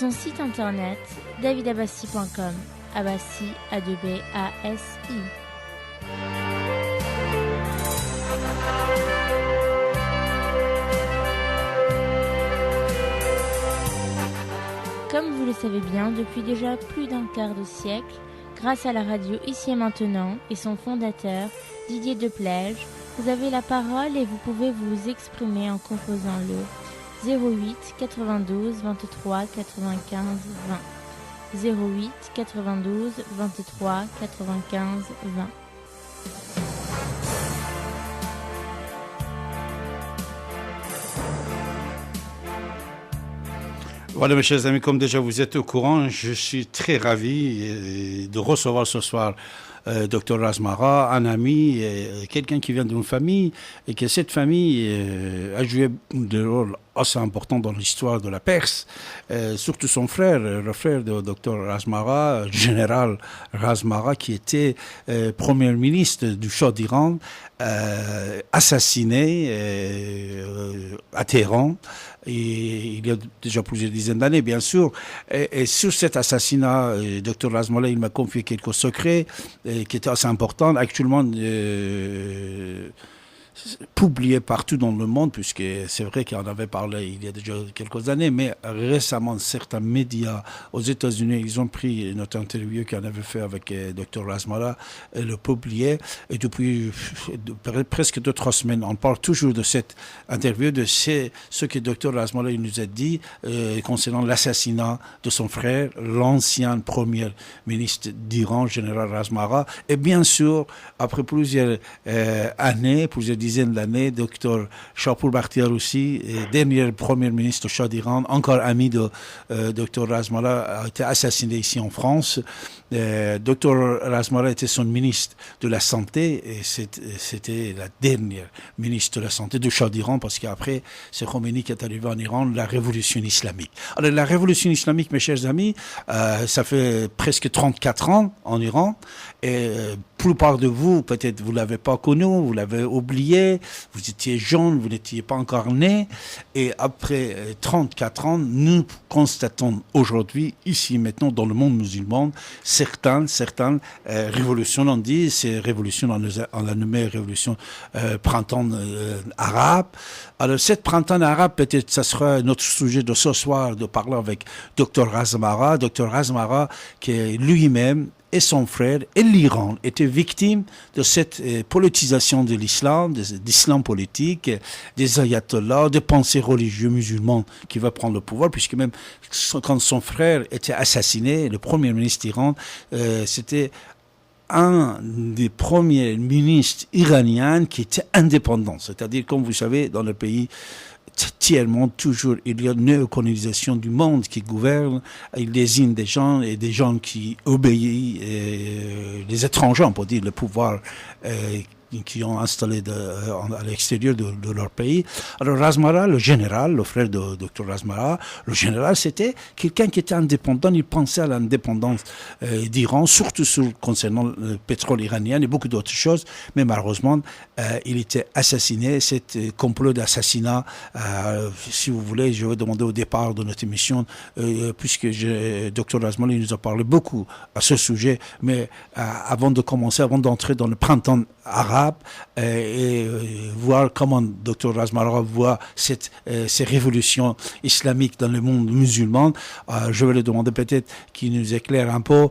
son site internet davidabassi.com. Abassi, A2B-A-S-I. Comme vous le savez bien, depuis déjà plus d'un quart de siècle, grâce à la radio Ici et Maintenant et son fondateur, Didier Deplège, vous avez la parole et vous pouvez vous exprimer en composant le 08 92 23 95 20. 08 92 23 95 20. Voilà mes chers amis, comme déjà vous êtes au courant, je suis très ravi de recevoir ce soir Dr Razmara, un ami, quelqu'un qui vient d'une famille et que cette famille a joué un rôle assez important dans l'histoire de la Perse. Surtout son frère, le frère de Dr Razmara, général Razmara, qui était premier ministre du Shah d'Iran, assassiné à Téhéran. Et il y a déjà plusieurs dizaines d'années, bien sûr. Et sur cet assassinat, Dr Razmara, il m'a confié quelques secrets qui étaient assez importants. Actuellement, publié partout dans le monde, puisque c'est vrai qu'on avait parlé il y a déjà quelques années, mais récemment, certains médias aux États-Unis, ils ont pris notre interview qu'on avait fait avec Dr Razmara et le publié. Et depuis presque 2-3 semaines, on parle toujours de cette interview, de ce que Dr Razmara nous a dit concernant l'assassinat de son frère, l'ancien premier ministre d'Iran, général Razmara. Et bien sûr, après plusieurs années, plusieurs dizaines d'années, Dr Shapur Bakhtiar aussi, dernier premier ministre du Shah d'Iran, encore ami de Dr Razmara, a été assassiné ici en France. Dr Razmara était son ministre de la Santé et c'était la dernière ministre de la Santé du Shah d'Iran, parce qu'après, c'est Khomeini qui est arrivé en Iran, la révolution islamique. Alors la révolution islamique, mes chers amis, ça fait presque 34 ans en Iran, et plupart de vous, peut-être vous l'avez pas connu, vous l'avez oublié, vous étiez jeune, vous n'étiez pas encore né, et après 34 ans, nous constatons aujourd'hui, ici maintenant, dans le monde musulman, certaines révolutions, on dit, c'est révolution, on l'a nommé révolution printemps arabe. Alors cette printemps arabe, peut-être ça sera notre sujet de ce soir, de parler avec Dr Razmara, qui est lui-même et son frère et l'Iran étaient victimes de cette politisation de l'islam, d'islam politique, des ayatollahs, des pensées religieux musulmans qui va prendre le pouvoir, puisque même quand son frère était assassiné, le premier ministre d'Iran, c'était un des premiers ministres iraniens qui était indépendant. C'est-à-dire, comme vous savez, dans le pays tiers monde, toujours, il y a une néocolonisation du monde qui gouverne. Il désigne des gens et des gens qui obéissent, les étrangers, on peut dire, le pouvoir qui ont installé à l'extérieur de leur pays. Alors Razmara, le général, le frère de Dr Razmara, le général, c'était quelqu'un qui était indépendant. Il pensait à l'indépendance d'Iran, surtout concernant le pétrole iranien et beaucoup d'autres choses. Mais malheureusement, il était assassiné. Cet complot d'assassinat, si vous voulez, je vais demander au départ de notre émission, puisque Dr Razmara nous a parlé beaucoup à ce sujet. Mais avant de commencer, avant d'entrer dans le printemps arabe, et voir comment Dr Razmara voit ces révolutions islamiques dans le monde musulman. Je vais lui demander peut-être qu'il nous éclaire un peu,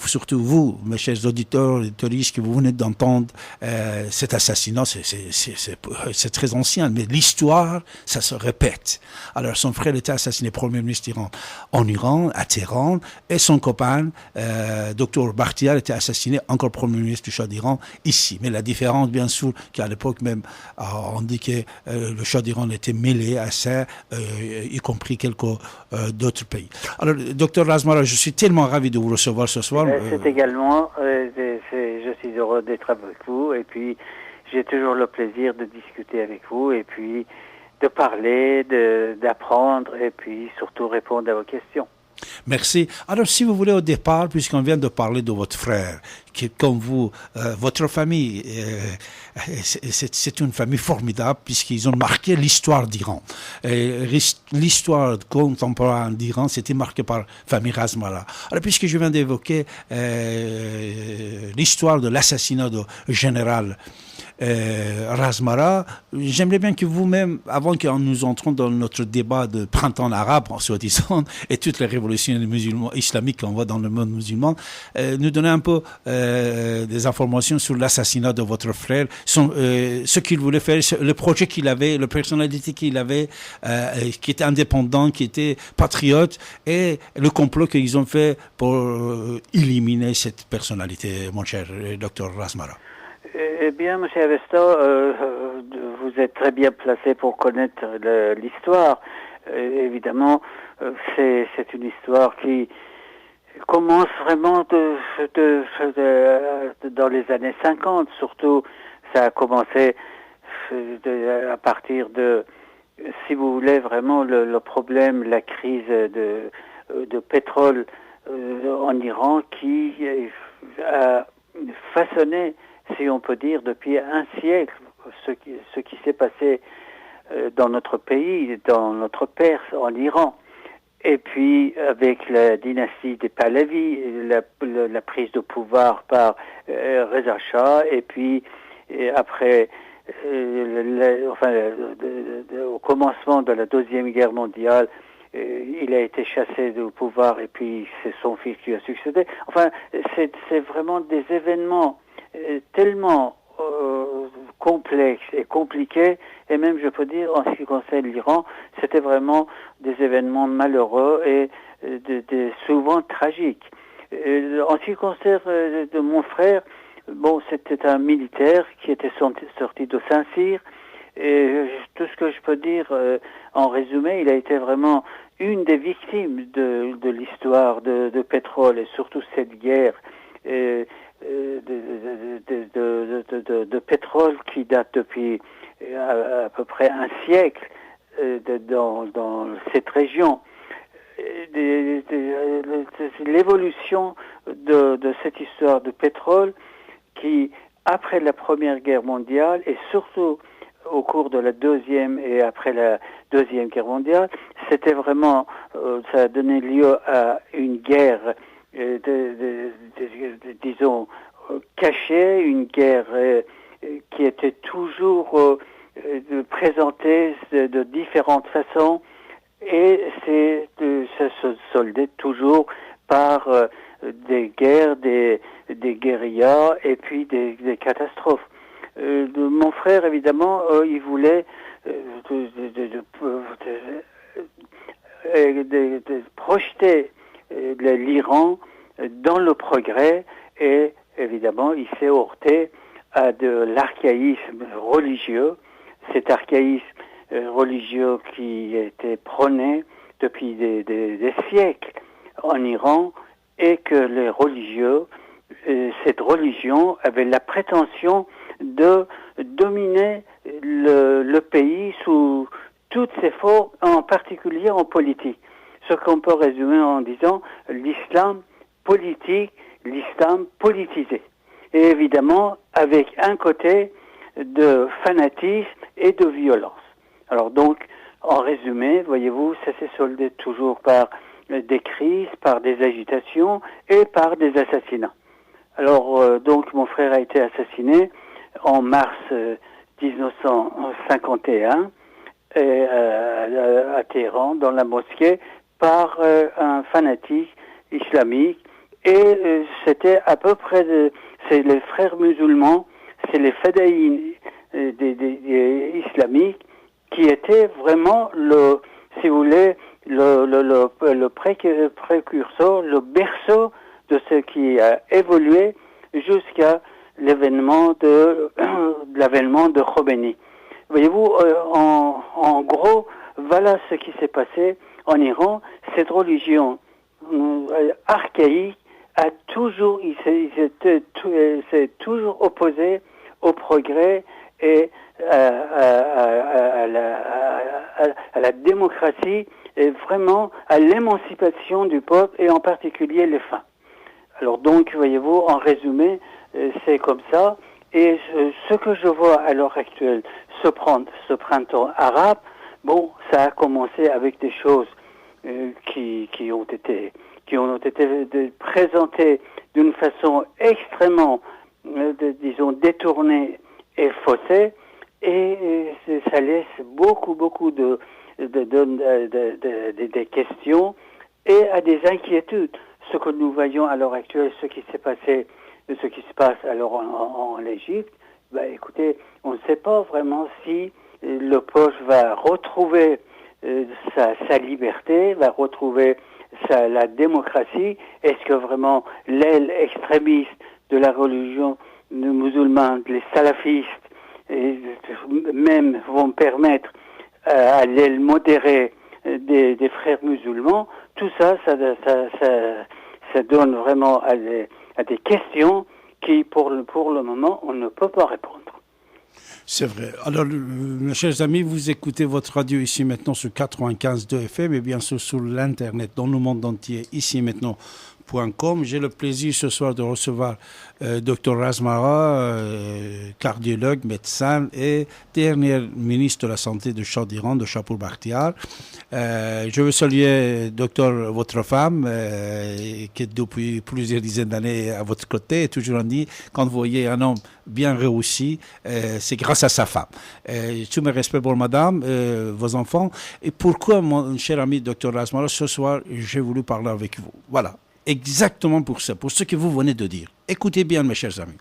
surtout vous, mes chers auditeurs, auditoristes, que vous venez d'entendre cet assassinat, c'est très ancien, mais l'histoire, ça se répète. Alors son frère était assassiné, premier ministre d'Iran, en Iran, à Téhéran, et son copain, Dr Bakhtiar, était assassiné, encore premier ministre du Shah d'Iran, ici. Mais la différence, bien sûr, qu'à l'époque même, on dit que le Shah d'Iran était mêlé à ça, y compris quelques d'autres pays. Alors, Dr Razmara, je suis tellement ravi de vous recevoir ce soir. C'est également, je suis heureux d'être avec vous, et puis j'ai toujours le plaisir de discuter avec vous, et puis de parler, d'apprendre, et puis surtout répondre à vos questions. Merci. Alors, si vous voulez, au départ, puisqu'on vient de parler de votre frère, qui est comme vous, votre famille, c'est une famille formidable, puisqu'ils ont marqué l'histoire d'Iran. L'histoire contemporaine d'Iran, c'était marqué par famille Razmara. Alors, puisque je viens d'évoquer l'histoire de l'assassinat du général Razmara, j'aimerais bien que vous-même, avant que nous entrons dans notre débat de printemps arabe, soi-disant, et toutes les révolutions islamiques qu'on voit dans le monde musulman, nous donner un peu des informations sur l'assassinat de votre frère, ce qu'il voulait faire, le projet qu'il avait, la personnalité qu'il avait, qui était indépendant, qui était patriote, et le complot qu'ils ont fait pour éliminer cette personnalité, mon cher docteur Razmara. Eh bien, M. Avesta, vous êtes très bien placé pour connaître l'histoire. Évidemment, c'est une histoire qui commence vraiment dans les années 50. Surtout, ça a commencé à partir de, si vous voulez, vraiment le problème, la crise de pétrole en Iran qui a façonné, si on peut dire, depuis un siècle, ce qui s'est passé dans notre pays, dans notre Perse, en Iran. Et puis, avec la dynastie des Pahlavis, la prise de pouvoir par Reza Shah, et puis après, au commencement de la Deuxième Guerre mondiale, il a été chassé du pouvoir, et puis c'est son fils qui a succédé. Enfin, c'est vraiment des événements tellement complexe et compliqué, et même je peux dire en ce qui concerne l'Iran, c'était vraiment des événements malheureux et souvent tragiques. En ce qui concerne de mon frère, bon, c'était un militaire qui était sorti de Saint-Cyr, et tout ce que je peux dire en résumé, il a été vraiment une des victimes de l'histoire de pétrole, et surtout cette guerre de pétrole qui date depuis à peu près un siècle dans cette région. L'évolution de cette histoire de pétrole qui, après la Première Guerre mondiale, et surtout au cours de la Deuxième et après la Deuxième Guerre mondiale, c'était vraiment, ça a donné lieu à une guerre disons, cachée, une guerre qui était toujours présentée de différentes façons, et ça se soldait toujours par des guerres, des guérillas, et puis des catastrophes. Mon frère, évidemment, il voulait projeter l'Iran dans le progrès, et évidemment il s'est heurté à de l'archaïsme religieux, cet archaïsme religieux qui était prôné depuis des siècles en Iran, et que les religieux, cette religion avait la prétention de dominer le pays sous toutes ses formes, en particulier en politique. Ce qu'on peut résumer en disant l'islam politique, l'islam politisé. Et évidemment, avec un côté de fanatisme et de violence. Alors donc, en résumé, voyez-vous, ça s'est soldé toujours par des crises, par des agitations et par des assassinats. Alors, donc, mon frère a été assassiné en mars 1951 à Téhéran, dans la mosquée, par un fanatique islamique, et c'était à peu près c'est les frères musulmans, c'est les fadaïns islamiques qui étaient vraiment si vous voulez, le précurseur, le berceau de ce qui a évolué jusqu'à l'avènement de Khomeini. Voyez-vous, en gros, voilà ce qui s'est passé en Iran. Cette religion archaïque s'est toujours opposé au progrès et à la démocratie vraiment à l'émancipation du peuple et en particulier les femmes. Alors donc, voyez-vous, en résumé, c'est comme ça. Et ce que je vois à l'heure actuelle, ce printemps arabe, bon, ça a commencé avec des choses qui ont été présentées d'une façon extrêmement, disons, détournée et faussée, et ça laisse beaucoup des questions et à des inquiétudes. Ce que nous voyons à l'heure actuelle, ce qui se passe alors en Égypte, écoutez, on ne sait pas vraiment si le peuple va retrouver sa liberté, va retrouver la démocratie. Est-ce que vraiment l'aile extrémiste de la religion musulmane, les salafistes, même vont permettre à l'aile modérée des frères musulmans? Tout ça donne vraiment à des questions qui, pour le moment, on ne peut pas répondre. C'est vrai. Alors, mes chers amis, vous écoutez votre radio ici maintenant sur 95.2 FM et bien sûr sur l'Internet dans le monde entier, ici maintenant.com. J'ai le plaisir ce soir de recevoir Dr Razmara, cardiologue, médecin et dernier ministre de la Santé de Shah d'Iran, de Shahpour Bakhtiar. Je veux saluer, docteur, votre femme, qui est depuis plusieurs dizaines d'années à votre côté, et toujours on dit, quand vous voyez un homme bien réussi, c'est grâce à sa femme. Tous mes respects pour madame, vos enfants. Et pourquoi, mon cher ami docteur Razmara, ce soir, j'ai voulu parler avec vous. Voilà. Exactement pour ça, pour ce que vous venez de dire. Écoutez bien, mes chers amis.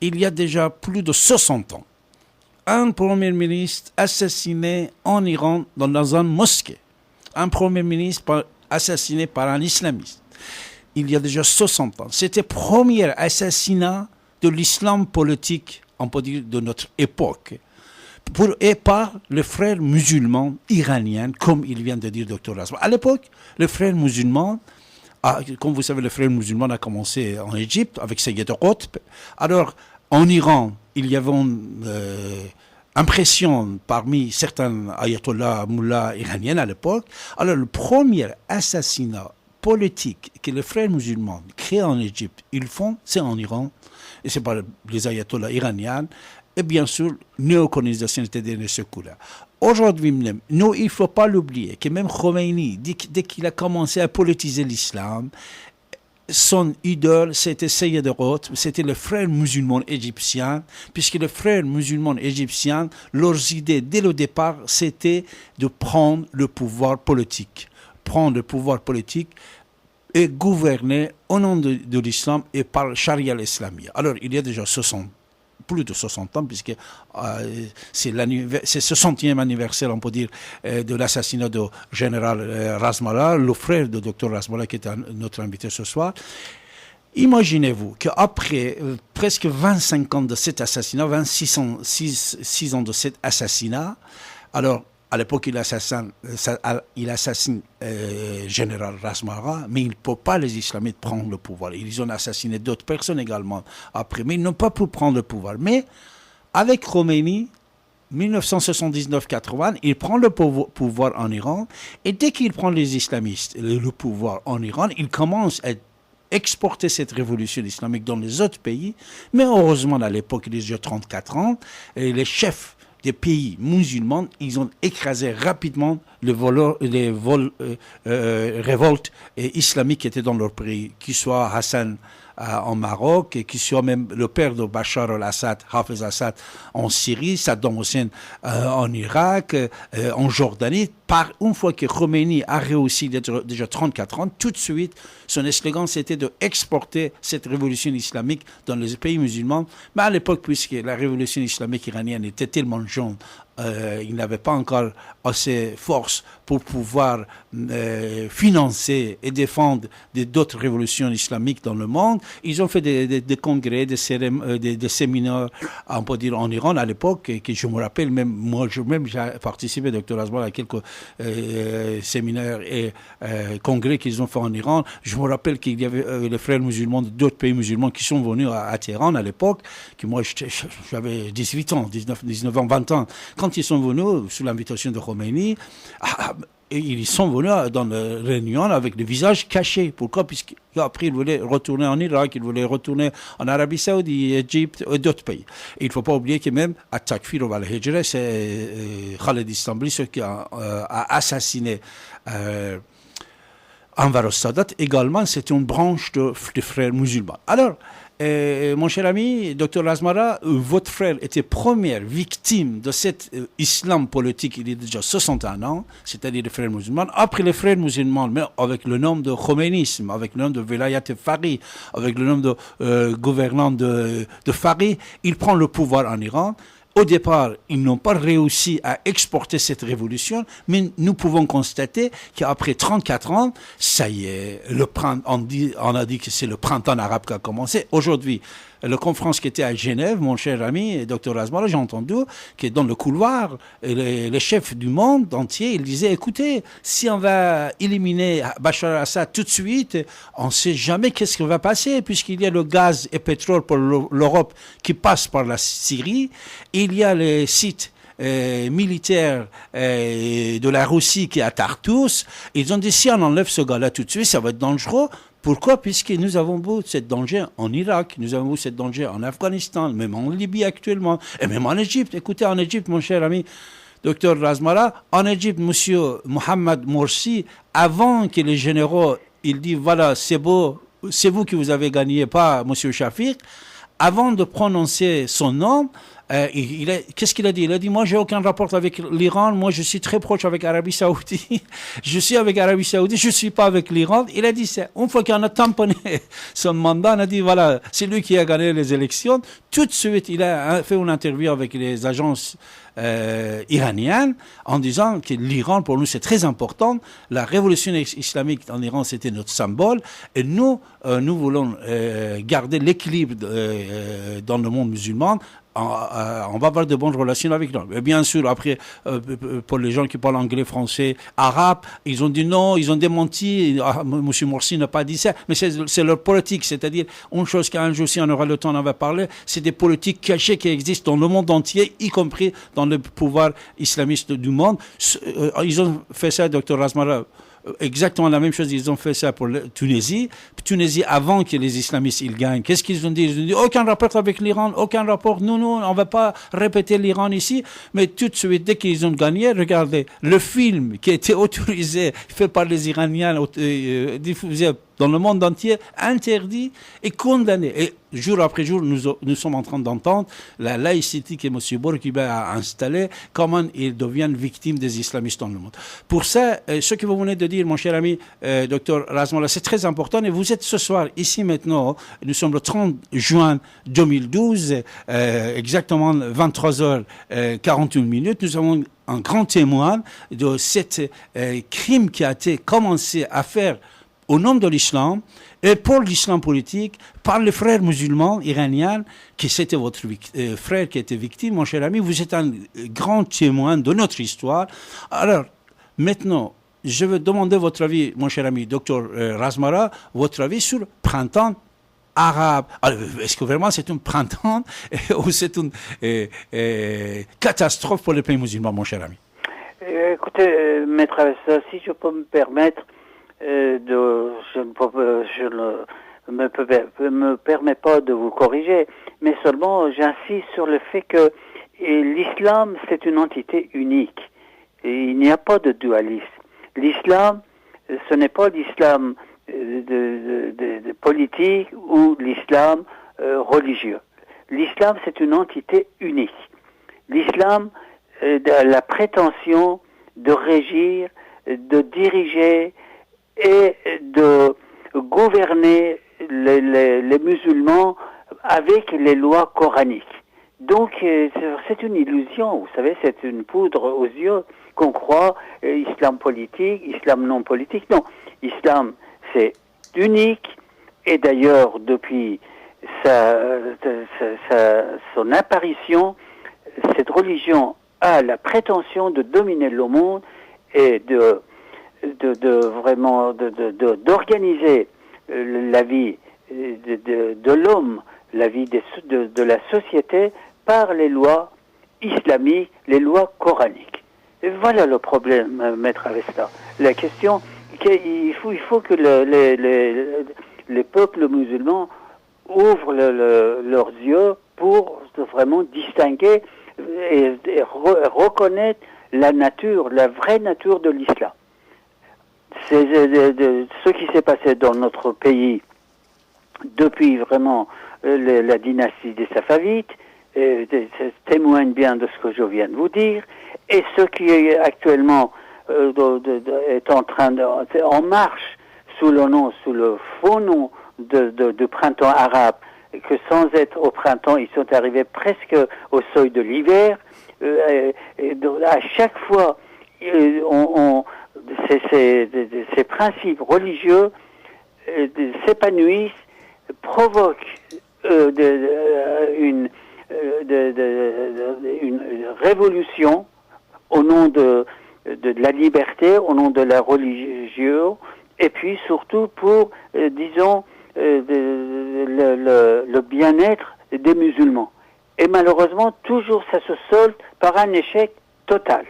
Il y a déjà plus de 60 ans, un premier ministre assassiné en Iran dans une mosquée. Un premier ministre assassiné par un islamiste. Il y a déjà 60 ans. C'était le premier assassinat de l'islam politique, on peut dire, de notre époque. Et par le frère musulman iranien, comme il vient de dire Dr Razmara. À l'époque, le frère musulman, comme vous savez, le frère musulman a commencé en Égypte avec Sayyid Qutb. Alors, en Iran, il y avait une impression parmi certains ayatollahs, mullahs iraniens à l'époque. Alors, le premier assassinat politique que les frères musulmans créent en Égypte, ils font, c'est en Iran, et c'est par les ayatollahs iraniens, et bien sûr, néocolonisation était de ce coup-là. Aujourd'hui même, nous, il ne faut pas l'oublier, que même Khomeini, dès qu'il a commencé à politiser l'islam, son idole, c'était Sayyid Qutb, c'était le frère musulman égyptien, puisque les frères musulmans égyptiens, leurs idées, dès le départ, c'était de prendre le pouvoir politique. Prendre le pouvoir politique et gouverner au nom de l'islam et par Sharia l'islamie. Alors, il y a déjà plus de 60 ans, puisque c'est 60e anniversaire, on peut dire, de l'assassinat du général Razmara, le frère de Dr Razmara, qui est notre invité ce soir. Imaginez-vous qu'après presque 25 ans de cet assassinat, 6 ans de cet assassinat, alors, à l'époque, il assassine général Razmara, mais il ne peut pas, les islamites, prendre le pouvoir. Ils ont assassiné d'autres personnes également après, mais ils n'ont pas pu prendre le pouvoir. Mais avec Khomeini, 1979-80, il prend le pouvoir en Iran, et dès qu'il prend les islamistes le pouvoir en Iran, il commence à exporter cette révolution islamique dans les autres pays. Mais heureusement, à l'époque, il y a 34 ans, et les chefs des pays musulmans, ils ont écrasé rapidement les révoltes islamiques qui étaient dans leur pays, qu'il soit Hassan en Maroc, et qu'il soit même le père de Bachar al-Assad, Hafez Assad en Syrie, Saddam Hussein en Irak, en Jordanie. Une fois que Khomeini a réussi déjà 34 ans, tout de suite, son slogan c'était d'exporter cette révolution islamique dans les pays musulmans. Mais à l'époque, puisque la révolution islamique iranienne était tellement jeune, il n'avait pas encore assez de force pour pouvoir financer et défendre d'autres révolutions islamiques dans le monde. Ils ont fait des congrès, des séminaires, on peut dire, en Iran à l'époque, et que je me rappelle, même moi, j'ai participé, Dr Razmara, à quelques séminaires et congrès qu'ils ont fait en Iran. Je me rappelle qu'il y avait les frères musulmans d'autres pays musulmans qui sont venus à Téhéran à l'époque, que moi j'avais 18 ans, 19 ans, 20 ans. Quand ils sont venus, sous l'invitation de Khomeini, et ils sont venus dans la réunion avec le visage caché. Pourquoi? Puisqu'après, ils voulaient retourner en Irak, ils voulaient retourner en Arabie Saoudite, Égypte et d'autres pays. Et il ne faut pas oublier que même à Takfir ou al-Hijra, c'est Khaled Istanbuli, ce qui a assassiné Anwar al-Sadat. Également, c'est une branche de frères musulmans. Alors, mon cher ami, Dr Razmara, votre frère était première victime de cet islam politique il y a déjà 61 ans, c'est-à-dire les frères musulmans. Après les frères musulmans, mais avec le nom de khoménisme, avec le nom de Velayat Fari, avec le nom de gouvernant de Fari, il prend le pouvoir en Iran. Au départ, ils n'ont pas réussi à exporter cette révolution, mais nous pouvons constater qu'après 34 ans, ça y est, on a dit que c'est le printemps arabe qui a commencé. Aujourd'hui, la conférence qui était à Genève, mon cher ami, Dr Razmara, j'ai entendu que dans le couloir, les chefs du monde entier, ils disaient, écoutez, si on va éliminer Bachar al-Assad tout de suite, on ne sait jamais qu'est-ce qui va passer, puisqu'il y a le gaz et pétrole pour l'Europe qui passe par la Syrie, il y a les sites militaires de la Russie qui est à Tartus. Ils ont dit, si on enlève ce gars-là tout de suite, ça va être dangereux. Pourquoi? Puisque nous avons vu cette danger en Irak, nous avons vu cette danger en Afghanistan, même en Libye actuellement, et même en Égypte. Écoutez, en Égypte, mon cher ami Dr Razmara, en Égypte, monsieur Mohamed Morsi, avant que les généraux, il dit, voilà, c'est beau, c'est vous qui vous avez gagné, pas monsieur Shafiq, avant de prononcer son nom, qu'est-ce qu'il a dit? Il a dit, moi, j'ai aucun rapport avec l'Iran. Moi, je suis très proche avec l'Arabie Saoudite. Je suis avec l'Arabie Saoudite. Je suis pas avec l'Iran. Il a dit ça. Une fois qu'on a tamponné son mandat, on a dit, voilà, c'est lui qui a gagné les élections. Tout de suite, il a fait une interview avec les agences iraniennes en disant que l'Iran, pour nous, c'est très important. La révolution islamique en Iran, c'était notre symbole. Et nous voulons garder l'équilibre dans le monde musulman. On va avoir de bonnes relations avec nous. Et bien sûr, après, pour les gens qui parlent anglais, français, arabe, ils ont dit non, ils ont démenti. M. Morsi n'a pas dit ça, mais c'est leur politique. C'est-à-dire, une chose qu'un jour, si on aura le temps d'en parler, c'est des politiques cachées qui existent dans le monde entier, y compris dans le pouvoir islamiste du monde. Ils ont fait ça, Dr Razmara, exactement la même chose, ils ont fait ça pour la Tunisie. Tunisie, avant que les islamistes ils gagnent, qu'est-ce qu'ils ont dit? Ils ont dit aucun rapport avec l'Iran, aucun rapport, non, on ne va pas répéter l'Iran ici. Mais tout de suite, dès qu'ils ont gagné, regardez, le film qui a été autorisé, fait par les Iraniens, diffusé dans le monde entier, interdit et condamné. Et jour après jour, nous sommes en train d'entendre la laïcité que M. Bourguiba a installée, comment ils deviennent victimes des islamistes dans le monde. Pour ça, ce que vous venez de dire, mon cher ami Dr Razmara, c'est très important. Et vous êtes ce soir, ici maintenant, nous sommes le 30 juin 2012, exactement 23h41. Nous avons un grand témoin de cet crime qui a été commencé à faire au nom de l'islam et pour l'islam politique par les frères musulmans iraniens, qui c'était votre frère qui était victime, mon cher ami. Vous êtes un grand témoin de notre histoire. Alors, maintenant, je veux demander votre avis, mon cher ami Dr Razmara, votre avis sur le printemps arabe. Alors, est-ce que vraiment c'est un printemps ou c'est une catastrophe pour les pays musulmans, mon cher ami? Écoutez, Maître Avessa, si je peux me permettre, je ne me permets pas de vous corriger, mais seulement j'insiste sur le fait que l'islam, c'est une entité unique. Et il n'y a pas de dualisme. L'islam, ce n'est pas l'islam de politique ou l'islam religieux. L'islam, c'est une entité unique. L'islam a la prétention de régir, de diriger et de gouverner les musulmans avec les lois coraniques. Donc, c'est une illusion, vous savez, c'est une poudre aux yeux qu'on croit islam politique, islam non politique. Non, islam, c'est unique, et d'ailleurs, depuis son apparition, cette religion a la prétention de dominer le monde et d'organiser la vie de l'homme, la vie de la société par les lois islamiques, les lois coraniques. Et voilà le problème, Maître Avesta. La question, il faut que les peuples musulmans ouvrent leurs yeux pour vraiment distinguer et reconnaître la nature, la vraie nature de l'islam. C'est ce qui s'est passé dans notre pays depuis vraiment la dynastie des Safavides, témoigne bien de ce que je viens de vous dire, et ce qui est actuellement est en marche sous le faux nom de printemps arabe, que sans être au printemps, ils sont arrivés presque au seuil de l'hiver. À chaque fois, ces principes religieux s'épanouissent, provoquent une révolution au nom de la liberté, au nom de la religion, et puis surtout pour, disons, le bien-être des musulmans. Et malheureusement, toujours ça se solde par un échec total.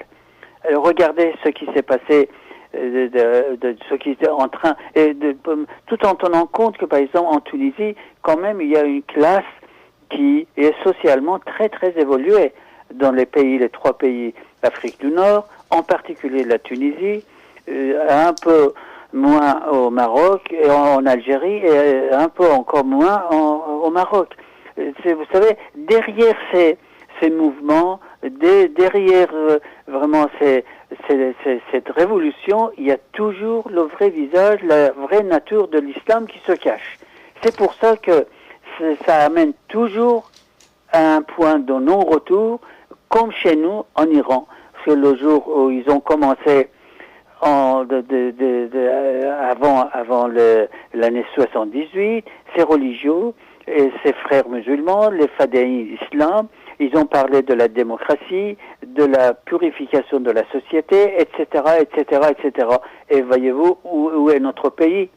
Alors, regardez ce qui s'est passé, ce qui était en train, tout en tenant compte que, par exemple, en Tunisie, quand même, il y a une classe qui est socialement très, très évoluée dans les 3 pays d'Afrique du Nord, en particulier la Tunisie, un peu moins au Maroc et en Algérie, et un peu encore moins au Maroc. Vous savez, derrière ces mouvements, derrière vraiment cette révolution, il y a toujours le vrai visage, la vraie nature de l'islam qui se cache. C'est pour ça que ça amène toujours à un point de non-retour, comme chez nous en Iran. Parce que le jour où ils ont commencé avant l'année 78, ces religieux et ces frères musulmans, les fadaïs islam, ils ont parlé de la démocratie, de la purification de la société, etc., etc., etc. Et voyez-vous où est notre pays?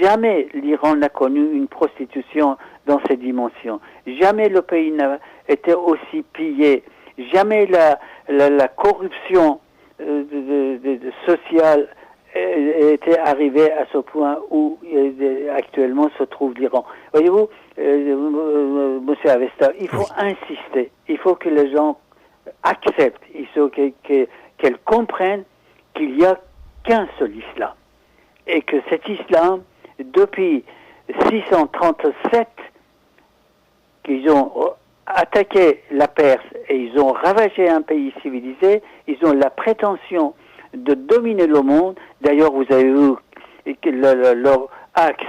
Jamais l'Iran n'a connu une prostitution dans ces dimensions. Jamais le pays n'a été aussi pillé. Jamais la corruption sociale était arrivée à ce point où actuellement se trouve l'Iran. Voyez-vous, Monsieur Avesta, il faut insister. Il faut que les gens acceptent, il faut qu'elles comprennent qu'il n'y a qu'un seul islam. Et que cet islam, depuis 637, qu'ils ont attaqué la Perse et ils ont ravagé un pays civilisé, ils ont la prétention de dominer le monde. D'ailleurs, vous avez vu leur axe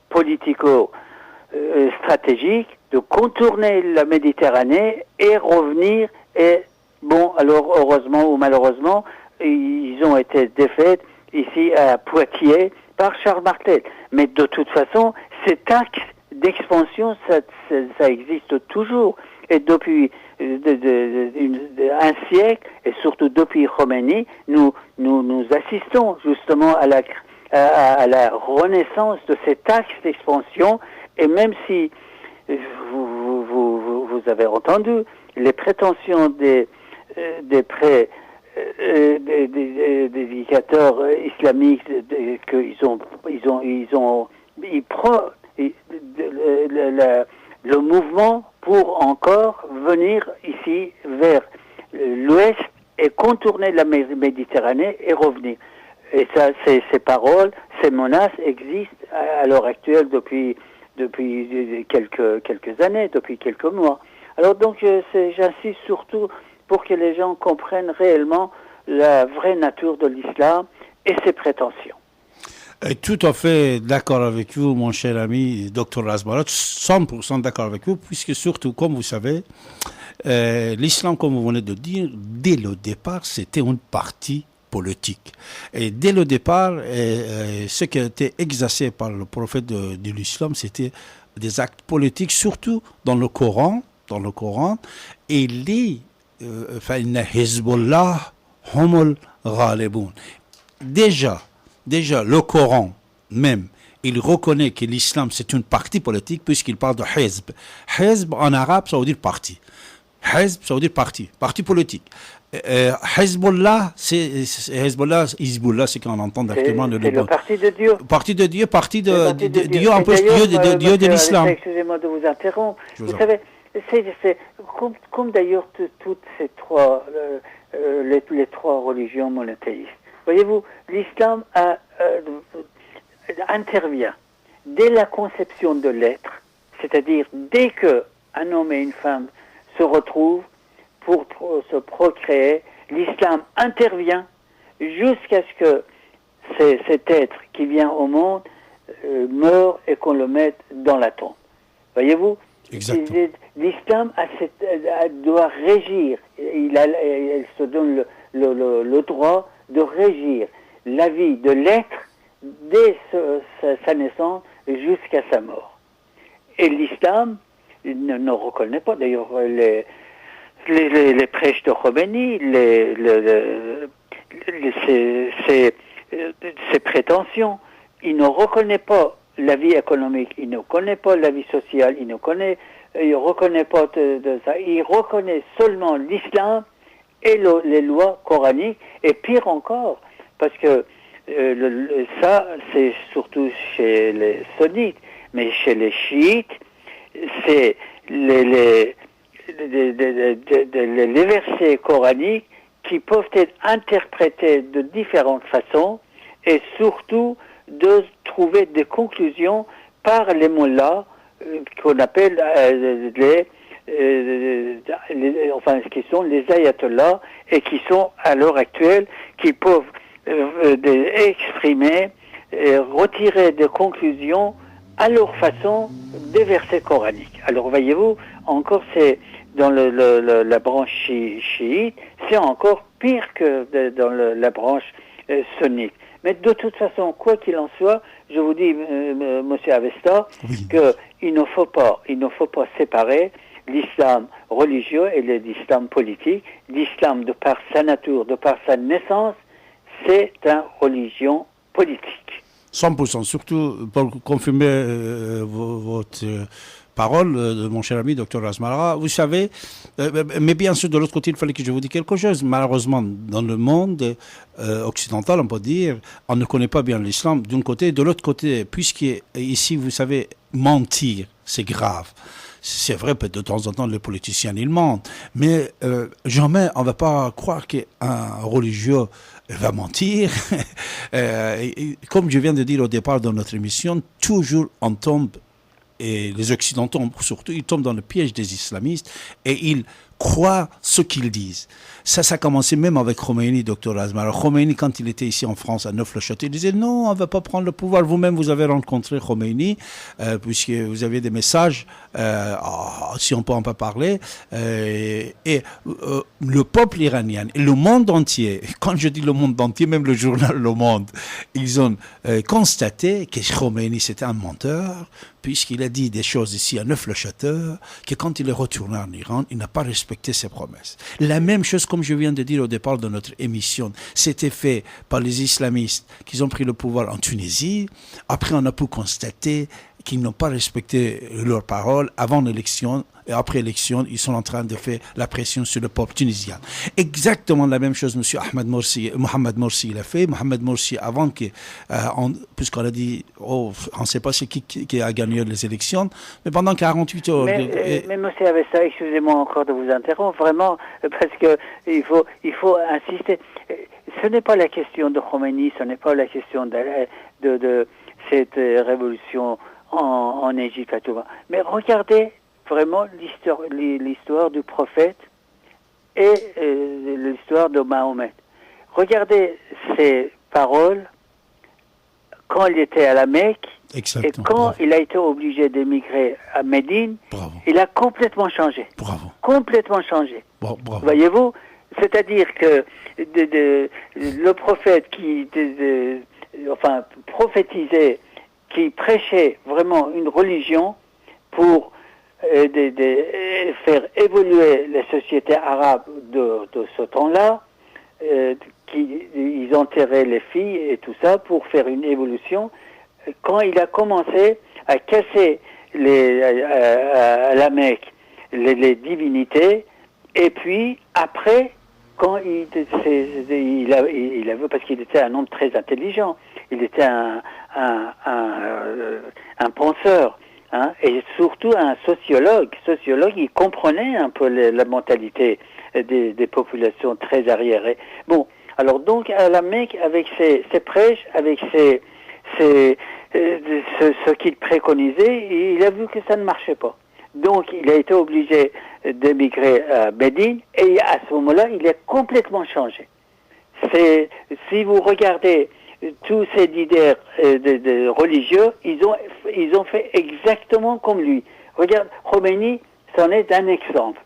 politico-stratégique de contourner la Méditerranée et revenir. Et bon, alors heureusement ou malheureusement, ils ont été défaits ici à Poitiers par Charles Martel. Mais de toute façon, cet axe d'expansion, ça existe toujours. Et depuis un siècle, et surtout depuis Khomeini, nous assistons justement à la renaissance de cet axe d'expansion. Et même si vous avez entendu les prétentions des dictateurs islamiques le mouvement pour encore venir ici vers l'ouest et contourner la Méditerranée et revenir. Et ça, ces paroles, ces menaces existent à l'heure actuelle depuis quelques années, depuis quelques mois. Alors donc, j'insiste surtout pour que les gens comprennent réellement la vraie nature de l'islam et ses prétentions. Tout à fait d'accord avec vous, mon cher ami, Dr Razbarat, 100% d'accord avec vous, puisque surtout, comme vous savez, l'islam, comme vous venez de dire, dès le départ, c'était une partie politique. Et dès le départ, ce qui a été exercé par le prophète de l'islam, c'était des actes politiques, surtout dans le Coran, et Hezbollah humul ghalibun. Déjà, le Coran même, il reconnaît que l'islam c'est une partie politique puisqu'il parle de Hezb. Hezb en arabe, ça veut dire parti. Hezb, ça veut dire parti politique. Hezbollah, Hezbollah, c'est qu'on entend directement c'est le parti de Dieu. Parti de Dieu, Dieu, en plus Dieu de l'islam. Excusez-moi de vous interrompre. Vous savez, c'est comme d'ailleurs toutes ces trois, les trois religions monothéistes. Voyez-vous, l'islam intervient dès la conception de l'être, c'est-à-dire dès que un homme et une femme se retrouvent pour se procréer, l'islam intervient jusqu'à ce que cet être qui vient au monde meure et qu'on le mette dans la tombe. Voyez-vous, l'islam doit régir, elle se donne le droit de régir la vie de l'être dès sa naissance jusqu'à sa mort. Et l'islam ne reconnaît pas, d'ailleurs, les prêches de Khomeini, ses prétentions, il ne reconnaît pas la vie économique, il ne connaît pas la vie sociale, il reconnaît pas de ça, il reconnaît seulement l'islam et les lois coraniques, et pire encore, parce que ça, c'est surtout chez les sunnites, mais chez les chiites, c'est les versets coraniques qui peuvent être interprétés de différentes façons et surtout de trouver des conclusions par les mollahs qu'on appelle qui sont les ayatollahs et qui sont à l'heure actuelle qui peuvent exprimer retirer des conclusions à leur façon des versets coraniques. Alors voyez-vous, encore c'est dans la branche chiite, c'est encore pire que dans la branche sunnite. Mais de toute façon, quoi qu'il en soit, je vous dis, Monsieur Avesta, qu'il ne faut pas séparer l'islam religieux et l'islam politique. L'islam, de par sa nature, de par sa naissance, c'est une religion politique. 100%, surtout pour confirmer votre parole de mon cher ami Dr Razmara. Vous savez, mais bien sûr de l'autre côté il fallait que je vous dise quelque chose. Malheureusement dans le monde occidental on peut dire, on ne connaît pas bien l'islam d'un côté, de l'autre côté, puisqu'ici vous savez mentir c'est grave. C'est vrai, peut-être de temps en temps, les politiciens, ils mentent. Mais jamais, on ne va pas croire qu'un religieux va mentir. Comme je viens de dire au départ de notre émission, toujours on tombe, et les Occidentaux surtout, ils tombent dans le piège des islamistes et ils croient ce qu'ils disent. Ça a commencé même avec Khomeini, Dr Razmara. Alors, Khomeini, quand il était ici en France, à Neuf-le-Château, il disait non, on ne va pas prendre le pouvoir. Vous-même, vous avez rencontré Khomeini, puisque vous avez des messages, si on peut en pas parler. Le peuple iranien et le monde entier, quand je dis le monde entier, même le journal Le Monde, ils ont constaté que Khomeini, c'était un menteur, puisqu'il a dit des choses ici à Neuf-le-Château, que quand il est retourné en Iran, il n'a pas respecté ses promesses. La même chose, comme je viens de dire au départ de notre émission, c'était fait par les islamistes qui ont pris le pouvoir en Tunisie. Après, on a pu constater qu'ils n'ont pas respecté leurs paroles avant l'élection. Et après l'élection, ils sont en train de faire la pression sur le peuple tunisien. Exactement la même chose, M. Mohamed Morsi, il a fait. Mohamed Morsi, avant que, puisqu'on a dit, on ne sait pas c'est qui a gagné les élections, mais pendant 48 heures... Mais M. Avesta, excusez-moi encore de vous interrompre, vraiment, parce que il faut insister. Ce n'est pas la question de Khomeini, ce n'est pas la question de cette révolution en Égypte à tout va. Mais regardez vraiment l'histoire du prophète et l'histoire de Mahomet. Regardez ses paroles quand il était à la Mecque. Exactement. Et quand il a été obligé d'émigrer à Médine, il a complètement changé. Complètement changé. Voyez-vous, c'est-à-dire que le prophète qui prophétisait, qui prêchait vraiment une religion pour faire évoluer les sociétés arabes de ce temps-là, ils enterraient les filles et tout ça pour faire une évolution. Quand il a commencé à casser à la Mecque les divinités Et puis, après, quand il a vu, parce qu'il était un homme très intelligent, il était un penseur, hein, et surtout un sociologue. Il comprenait un peu la mentalité des populations très arriérées. Bon, alors donc à la Mecque, avec ses prêches, avec ce qu'il préconisait, il a vu que ça ne marchait pas. Donc il a été obligé d'émigrer à Médine, et à ce moment-là, il est complètement changé. Si vous regardez tous ces leaders religieux, ils ont fait exactement comme lui. Regarde, Khomeini, c'en est un exemple.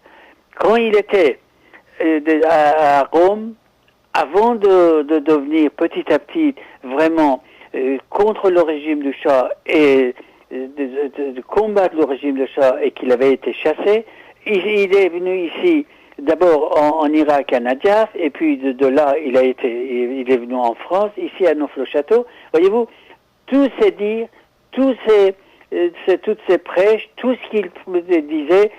Quand il était à Rome, avant de devenir petit à petit vraiment contre le régime du Shah et de combattre le régime du Shah, et qu'il avait été chassé, il est venu ici d'abord en Irak à Nadjaf, et puis de là il est venu en France, ici à Neauphle-le-Château. Voyez-vous, tous ces dires, toutes ces prêches, tout ce qu'il disait,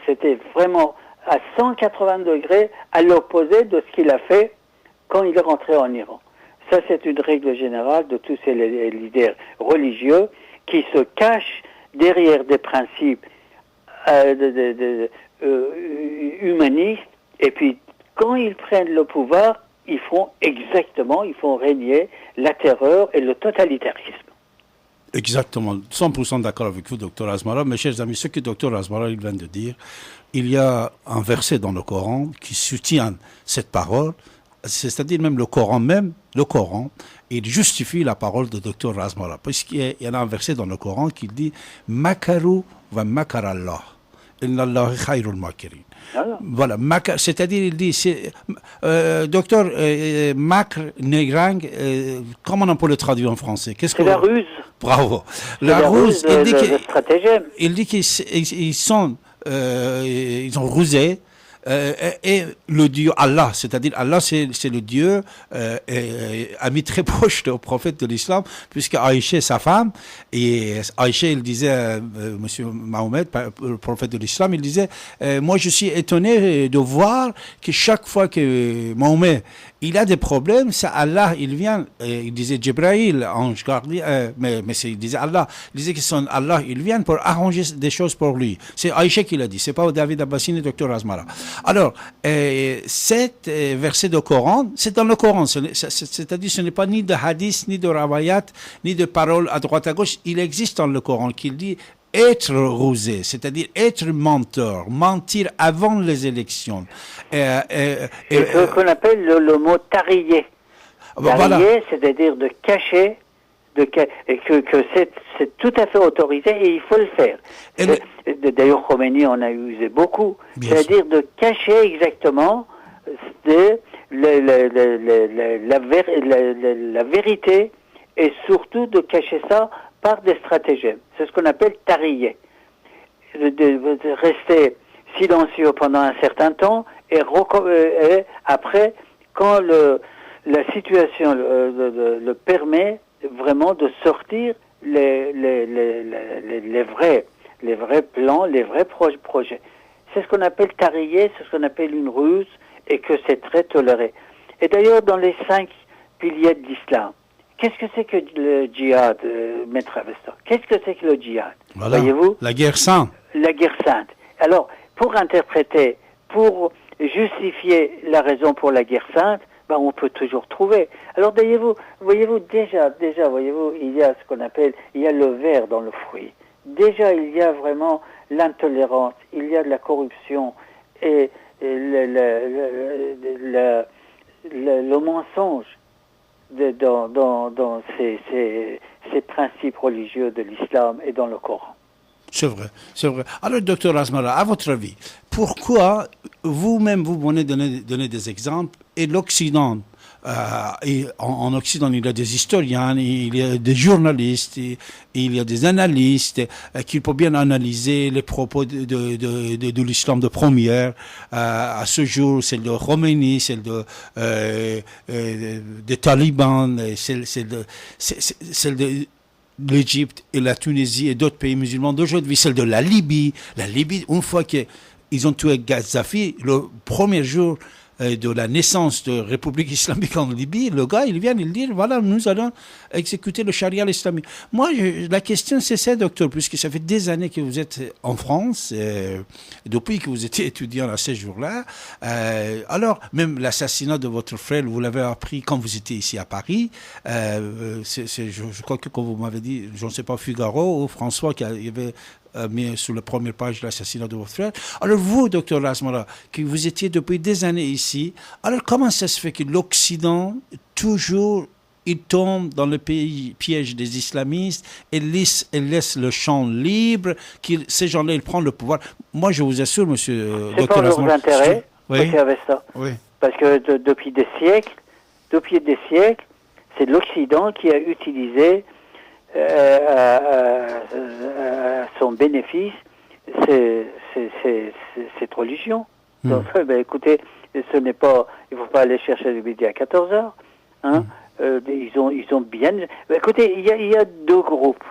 c'était vraiment à 180 degrés à l'opposé de ce qu'il a fait quand il est rentré en Iran. Ça, c'est une règle générale de tous ces leaders religieux qui se cachent derrière des principes humanistes, et puis quand ils prennent le pouvoir, ils font régner la terreur et le totalitarisme. Exactement, 100% d'accord avec vous, docteur Asmara. Mes chers amis, ce que docteur Asmara vient de dire, il y a un verset dans le Coran qui soutient cette parole, c'est-à-dire même le Coran, il justifie la parole de docteur Asmara, puisqu'il y a un verset dans le Coran qui dit « Makaru va makarallah, inna Allahi khayrul makirin ». Voilà, c'est-à-dire, il dit, docteur, macre, négrang, comment on peut le traduire en français? C'est la ruse. Bravo. La ruse, il dit qu'ils ont rusé, et le Dieu Allah, c'est-à-dire Allah, c'est le Dieu ami très proche au prophète de l'islam, puisque Aïcha, sa femme, et Aïcha, il disait, monsieur Mahomet, le prophète de l'islam, il disait, moi je suis étonné de voir que chaque fois que Mahomet, il a des problèmes, c'est Allah, il vient, il disait Jibril, ange gardien, mais il disait Allah, il disait que son Allah, il vient pour arranger des choses pour lui. C'est Aïcha qui l'a dit, c'est pas David Abbasini, docteur Asmara. Alors, cet verset de Coran, c'est dans le Coran, c'est-à-dire ce n'est pas ni de hadith, ni de rawayat, ni de paroles à droite à gauche, il existe dans le Coran qui dit être rusé, c'est-à-dire être menteur, mentir avant les élections. C'est ce qu'on appelle le mot tarier. Tarier, voilà. C'est-à-dire de cacher, et que c'est tout à fait autorisé, et il faut le faire. D'ailleurs, Khomeini en a usé beaucoup. C'est-à-dire de cacher exactement la vérité, et surtout de cacher ça par des stratagèmes. C'est ce qu'on appelle tarier. De rester silencieux pendant un certain temps, et après, quand la situation le permet, vraiment de sortir les vrais plans, les vrais projets. C'est ce qu'on appelle tarier, c'est ce qu'on appelle une ruse, et que c'est très toléré. Et d'ailleurs, dans les 5 piliers de l'islam, qu'est-ce que c'est que le djihad, Maître Avesta? Qu'est-ce que c'est que le djihad? Voilà, voyez-vous? La guerre sainte. La guerre sainte. Alors, pour interpréter, pour justifier la raison pour la guerre sainte, on peut toujours trouver. Alors, voyez-vous, déjà, voyez-vous, il y a ce qu'on appelle, il y a le ver dans le fruit. Déjà, il y a vraiment l'intolérance, il y a de la corruption, et le mensonge dans ces principes religieux de l'islam et dans le Coran. C'est vrai. Alors, docteur Asmara, à votre avis, pourquoi vous-même, vous venez donner des exemples, et l'Occident, et en Occident, il y a des historiens, il y a des journalistes, il y a des analystes qui peuvent bien analyser les propos de l'islam de première. À ce jour, celle de Khomeini, celle des talibans, celle de l'Égypte et la Tunisie et d'autres pays musulmans d'aujourd'hui, celle de la Libye. La Libye, une fois qu'ils ont tué Gaddafi, le premier jour de la naissance de République islamique en Libye, le gars, il vient, il dit, voilà, nous allons exécuter le charia islamique. Moi, la question, c'est ça, docteur, puisque ça fait des années que vous êtes en France, depuis que vous étiez étudiant à ces jours-là. Alors, même l'assassinat de votre frère, vous l'avez appris quand vous étiez ici à Paris. Je crois que, comme vous m'avez dit, je ne sais pas, Figaro ou François qui avait mis sur la première page l'assassinat de votre frère. Alors vous, docteur Razmara, que vous étiez depuis des années ici, alors comment ça se fait que l'Occident, toujours, il tombe dans le piège des islamistes et laisse le champ libre, ces gens-là, ils prennent le pouvoir. Moi, je vous assure, monsieur docteur Razmara... C'est pas leurs intérêts, oui. avec ça. Oui. Parce que depuis des siècles, c'est l'Occident qui a utilisé à son bénéfice cette religion. Donc, écoutez, ce n'est pas, il ne faut pas aller chercher le midi à 14h. Hein. Ils ont bien... Écoutez, il y a deux groupes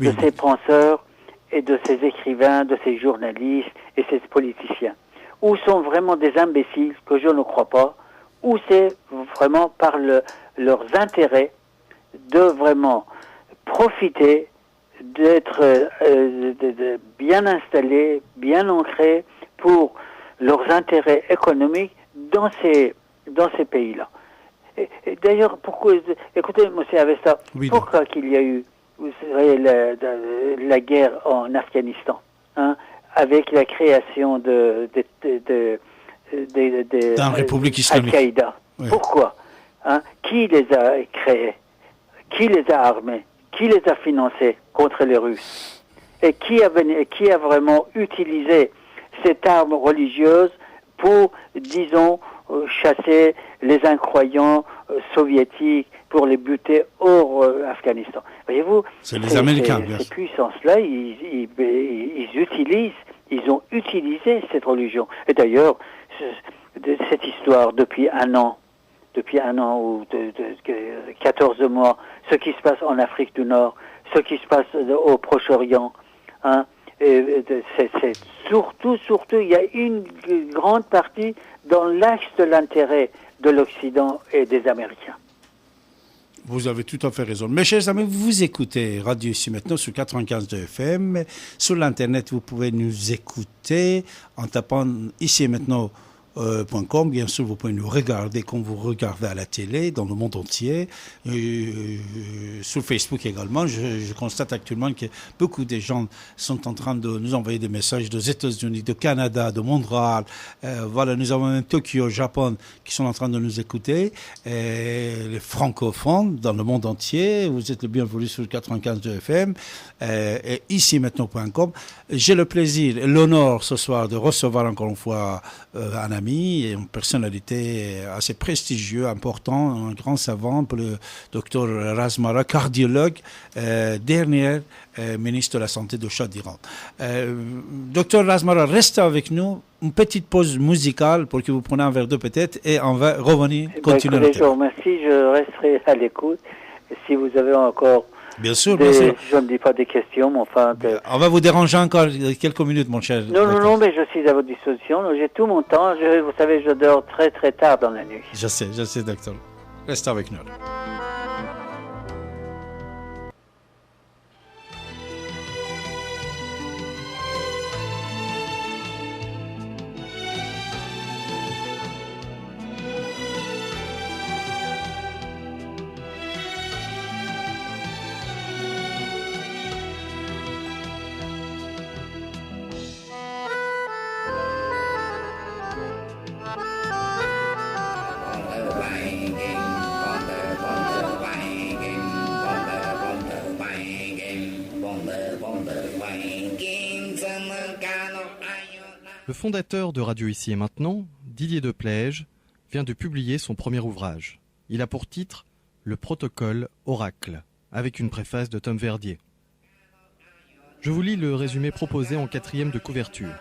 de ces penseurs et de ces écrivains, de ces journalistes et ces politiciens. Ou sont vraiment des imbéciles, que je ne crois pas, ou c'est vraiment par leurs intérêts de vraiment profiter d'être bien installés, bien ancrés pour leurs intérêts économiques dans ces pays-là. Et d'ailleurs, pourquoi, écoutez, monsieur Avesta, pourquoi qu'il y a eu, vous savez, la guerre en Afghanistan, hein, avec la création de République islamique. Al-Qaïda. Oui. Pourquoi, hein? Qui les a créés? Qui les a armés? Qui les a financés contre les Russes? Et qui a vraiment utilisé cette arme religieuse pour, disons, chasser les incroyants soviétiques, pour les buter hors Afghanistan? Voyez-vous, c'est les Américains, bien sûr. Ces puissances-là, ils ont utilisé cette religion. Et d'ailleurs, cette histoire depuis un an ou 14 mois, ce qui se passe en Afrique du Nord, ce qui se passe au Proche-Orient, hein, c'est surtout, il y a une grande partie dans l'axe de l'intérêt de l'Occident et des Américains. Vous avez tout à fait raison. Mes chers amis, vous écoutez Radio Ici Maintenant sur 95.2 FM. Sur l'Internet, vous pouvez nous écouter en tapant Ici et Maintenant .com. Bien sûr, vous pouvez nous regarder comme vous regardez à la télé dans le monde entier. Sur Facebook également. Je constate actuellement que beaucoup de gens sont en train de nous envoyer des messages des États-Unis, de Canada, de Montréal. Voilà, nous avons même Tokyo, Japon qui sont en train de nous écouter. Les francophones dans le monde entier. Vous êtes le bienvenu sur 95.2 FM. Et ici maintenant.com. J'ai le plaisir et l'honneur ce soir de recevoir encore une fois un ami et une personnalité assez prestigieuse, important, un grand savant, le docteur Razmara, cardiologue, dernier ministre de la Santé de Shah d'Iran. Docteur Razmara, restez avec nous. Une petite pause musicale pour que vous preniez un verre d'eau peut-être et on va revenir, continuer. Écoutez, je vous remercie, je resterai à l'écoute. Si vous avez encore... Bien sûr, bien sûr. Je ne dis pas des questions, mais enfin... On va vous déranger encore quelques minutes, mon cher. Non, mais je suis à votre disposition. J'ai tout mon temps. Vous savez, je dors très, très tard dans la nuit. Je sais, docteur. Restez avec nous. Le fondateur de Radio Ici et Maintenant, Didier Deplège, vient de publier son premier ouvrage. Il a pour titre « Le protocole Oracle », avec une préface de Tom Verdier. Je vous lis le résumé proposé en 4e de couverture.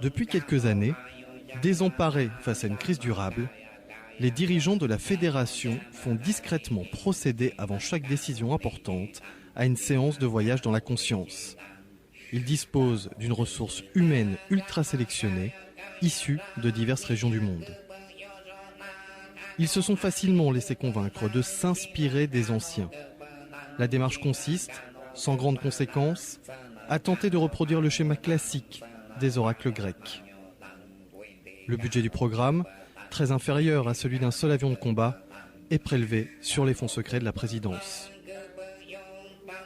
Depuis quelques années, désemparés face à une crise durable, les dirigeants de la fédération font discrètement procéder avant chaque décision importante à une séance de voyage dans la conscience. Ils disposent d'une ressource humaine ultra sélectionnée, issue de diverses régions du monde. Ils se sont facilement laissés convaincre de s'inspirer des anciens. La démarche consiste, sans grande conséquence, à tenter de reproduire le schéma classique des oracles grecs. Le budget du programme, très inférieur à celui d'un seul avion de combat, est prélevé sur les fonds secrets de la présidence.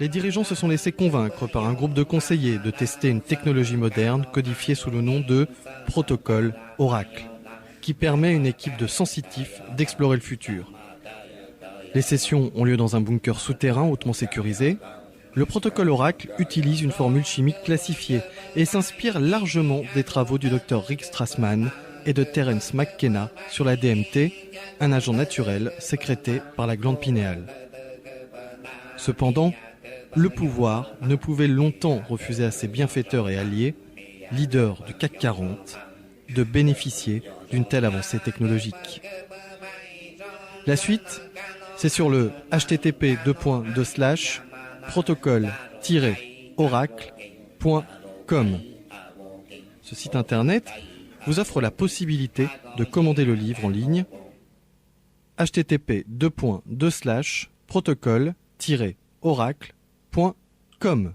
Les dirigeants se sont laissés convaincre par un groupe de conseillers de tester une technologie moderne codifiée sous le nom de protocole Oracle, qui permet à une équipe de sensitifs d'explorer le futur. Les sessions ont lieu dans un bunker souterrain hautement sécurisé. Le protocole Oracle utilise une formule chimique classifiée et s'inspire largement des travaux du Dr Rick Strassman et de Terence McKenna sur la DMT, un agent naturel sécrété par la glande pinéale. Cependant, le pouvoir ne pouvait longtemps refuser à ses bienfaiteurs et alliés, leaders du CAC 40, de bénéficier d'une telle avancée technologique. La suite, c'est sur le http://protocole-oracle.com. Ce site internet vous offre la possibilité de commander le livre en ligne http://protocole-oracle.com.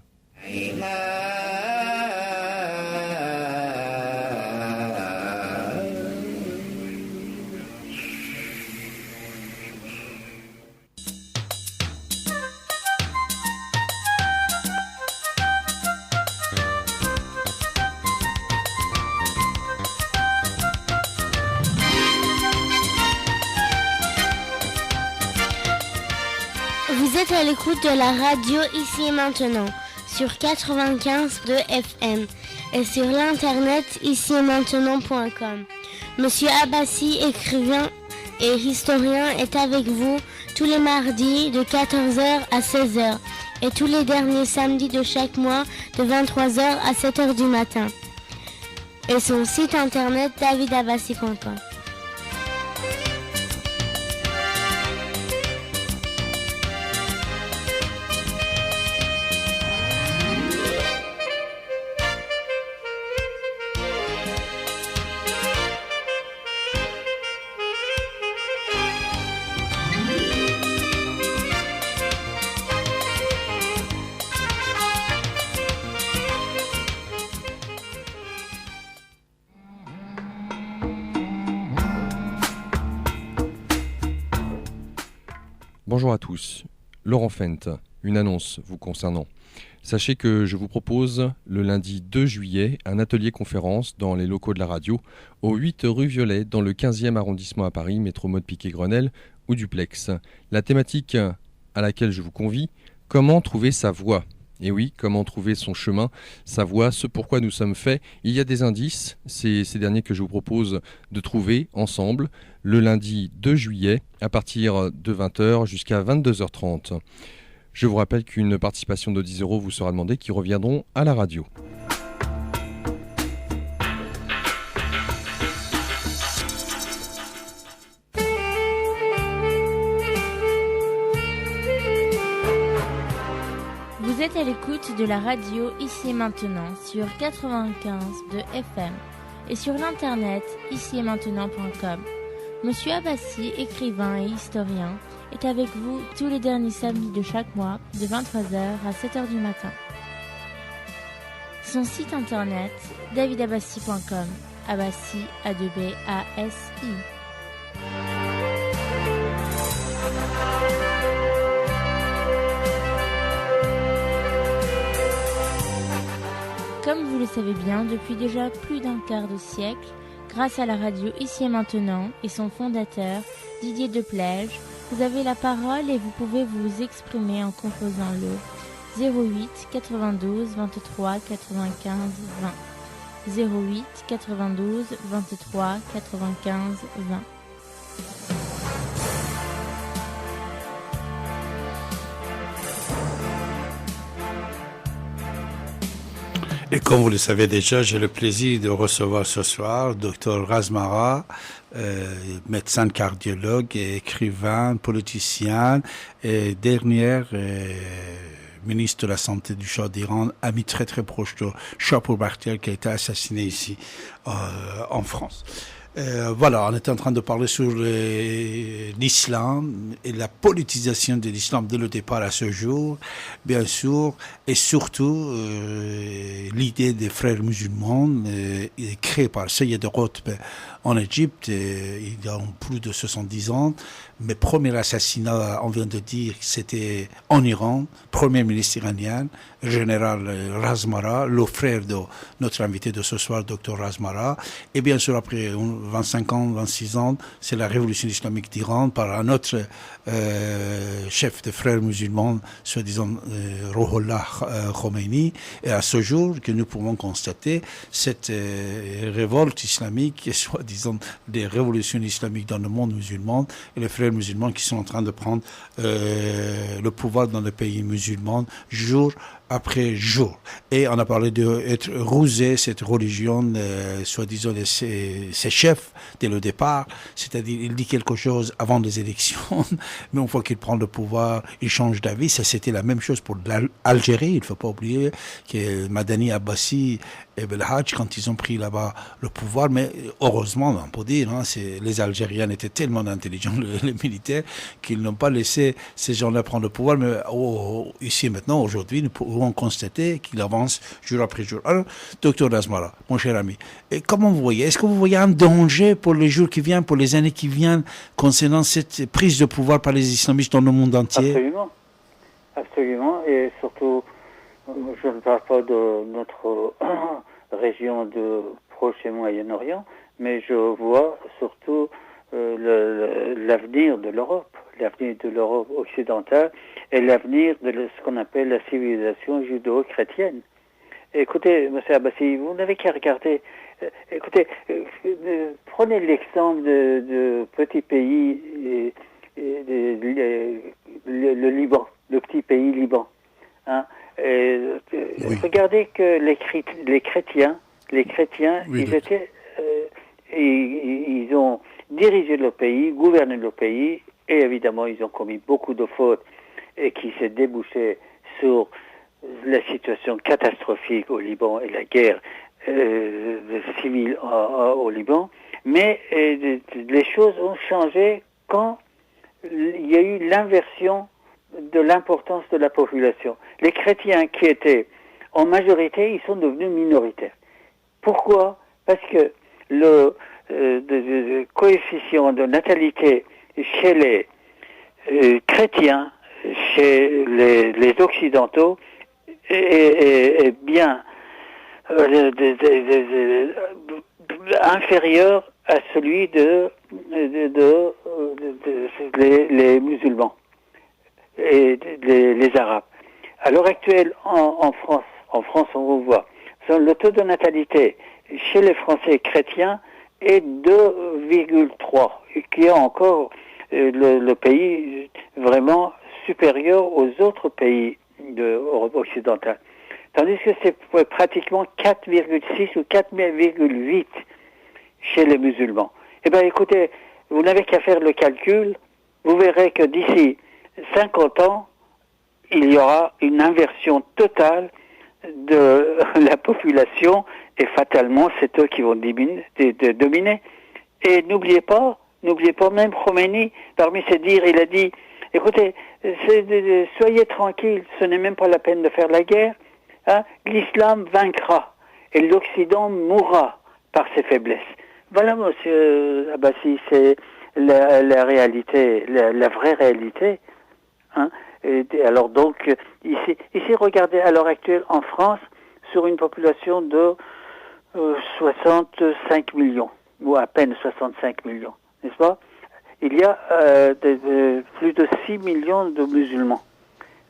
Vous êtes à l'écoute de la radio Ici et Maintenant sur 95.2 FM et sur l'internet ici-et-maintenant.com. Monsieur Abbassi, écrivain et historien, est avec vous tous les mardis de 14h à 16h et tous les derniers samedis de chaque mois de 23h à 7h du matin. Et son site internet davidabbassi.com. Bonjour à tous, Laurent Fent, une annonce vous concernant. Sachez que je vous propose le lundi 2 juillet un atelier conférence dans les locaux de la radio au 8 rue Violet dans le 15e arrondissement à Paris, métro mode Piquet-Grenelle ou duplex. La thématique à laquelle je vous convie, comment trouver sa voie ? Et oui, comment trouver son chemin, sa voie, ce pourquoi nous sommes faits. Il y a des indices, c'est ces derniers que je vous propose de trouver ensemble le lundi 2 juillet à partir de 20h jusqu'à 22h30. Je vous rappelle qu'une participation de 10 € vous sera demandée qui reviendront à la radio. Vous êtes à l'écoute de la radio Ici et Maintenant sur 95 de FM et sur l'internet ici-et-maintenant.com. Monsieur Abbassi, écrivain et historien, est avec vous tous les derniers samedis de chaque mois de 23h à 7h du matin. Son site internet davidabbassi.com. Abbassi, A2B-A-S-I. Comme vous le savez bien, depuis déjà plus d'un quart de siècle, grâce à la radio Ici et Maintenant et son fondateur, Didier Deplège, vous avez la parole et vous pouvez vous exprimer en composant le 08 92 23 95 20. 08 92 23 95 20. Et comme vous le savez déjà, j'ai le plaisir de recevoir ce soir Dr Razmara, médecin cardiologue, et écrivain, politicien et dernière ministre de la Santé du Shah d'Iran, ami très très proche de Shapur Bakhtiar qui a été assassiné ici en France. Voilà, on était en train de parler sur l'islam et la politisation de l'islam dès le départ à ce jour, bien sûr, et surtout l'idée des frères musulmans créée par Sayyid Qutb en Égypte il y a plus de 70 ans. Mes premiers assassinats, on vient de dire, c'était en Iran, premier ministre iranien, général Razmara, le frère de notre invité de ce soir, Dr Razmara. Et bien sûr, après 25 ans, 26 ans, c'est la révolution islamique d'Iran par un autre chef de frères musulmans, soi-disant Ruhollah Khomeini. Et à ce jour, que nous pouvons constater, cette révolte islamique, soi-disant des révolutions islamiques dans le monde musulman, et les frères musulmans qui sont en train de prendre le pouvoir dans les pays musulmans jour après jour. Et on a parlé d'être rusé, cette religion, soi-disant de ses chefs dès le départ, c'est-à-dire il dit quelque chose avant les élections, mais une fois qu'il prend le pouvoir, il change d'avis. Ça, c'était la même chose pour l'Algérie. Il ne faut pas oublier que Madani, Abbasi et Belhadj, quand ils ont pris là-bas le pouvoir, mais heureusement, on peut dire, les Algériens étaient tellement intelligents, les militaires, qu'ils n'ont pas laissé ces gens-là prendre le pouvoir. Mais ici, maintenant, aujourd'hui, nous pouvons constater qu'il avance jour après jour. Alors, docteur Razmara, mon cher ami, et comment vous voyez? Est-ce que vous voyez un danger pour les jours qui viennent, pour les années qui viennent, concernant cette prise de pouvoir par les islamistes dans le monde entier? Absolument. Absolument. Et surtout, je ne parle pas de notre région de Proche et Moyen-Orient, mais je vois surtout l'avenir de l'Europe occidentale et l'avenir de ce qu'on appelle la civilisation judéo-chrétienne. Écoutez, M. Abbasi, vous n'avez qu'à regarder. Écoutez, prenez l'exemple de petits pays, le Liban, le petit pays Liban. Hein, oui. Regardez que les chrétiens, oui, ils ont dirigé le pays, gouverné le pays, et évidemment ils ont commis beaucoup de fautes et qui s'est débouché sur la situation catastrophique au Liban et la guerre civile au Liban. Mais les choses ont changé quand il y a eu l'inversion de l'importance de la population. Les chrétiens qui étaient en majorité, ils sont devenus minoritaires. Pourquoi? Parce que le coefficient de natalité chez les chrétiens, chez les occidentaux, est bien inférieur à celui les musulmans et les Arabes. À l'heure actuelle, en France, on voit, le taux de natalité chez les Français chrétiens est 2,3, qui est encore le pays vraiment supérieur aux autres pays d'Europe occidentale. Tandis que c'est pratiquement 4,6 ou 4,8 chez les musulmans. Eh bien, écoutez, vous n'avez qu'à faire le calcul, vous verrez que d'ici 50 ans, il y aura une inversion totale de la population et fatalement, c'est eux qui vont dominer. Et n'oubliez pas, même Khomeini, parmi ses dires, il a dit, écoutez, soyez tranquilles, ce n'est même pas la peine de faire la guerre, hein, l'islam vaincra et l'Occident mourra par ses faiblesses. Voilà, monsieur Abbasi, c'est la réalité, la vraie réalité. Hein. Et alors donc, ici, regardez, à l'heure actuelle, en France, sur une population de 65 millions, ou à peine 65 millions, n'est-ce pas? Il y a plus de 6 millions de musulmans.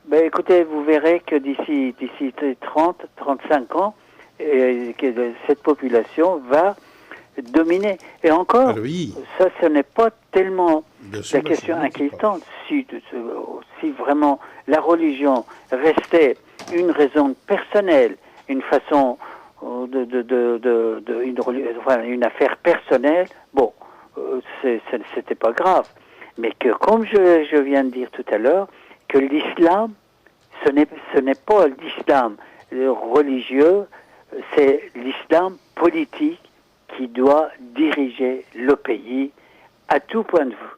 Ben, écoutez, vous verrez que d'ici 30-35 ans, que cette population va dominer. Et encore, oui. Ça, ce n'est pas tellement la question inquiétante. Si vraiment la religion restait une raison personnelle, une façon une affaire personnelle, bon, c'était pas grave. Mais que, comme je viens de dire tout à l'heure, que l'islam, ce n'est pas l'islam religieux, c'est l'islam politique qui doit diriger le pays à tout point de vue.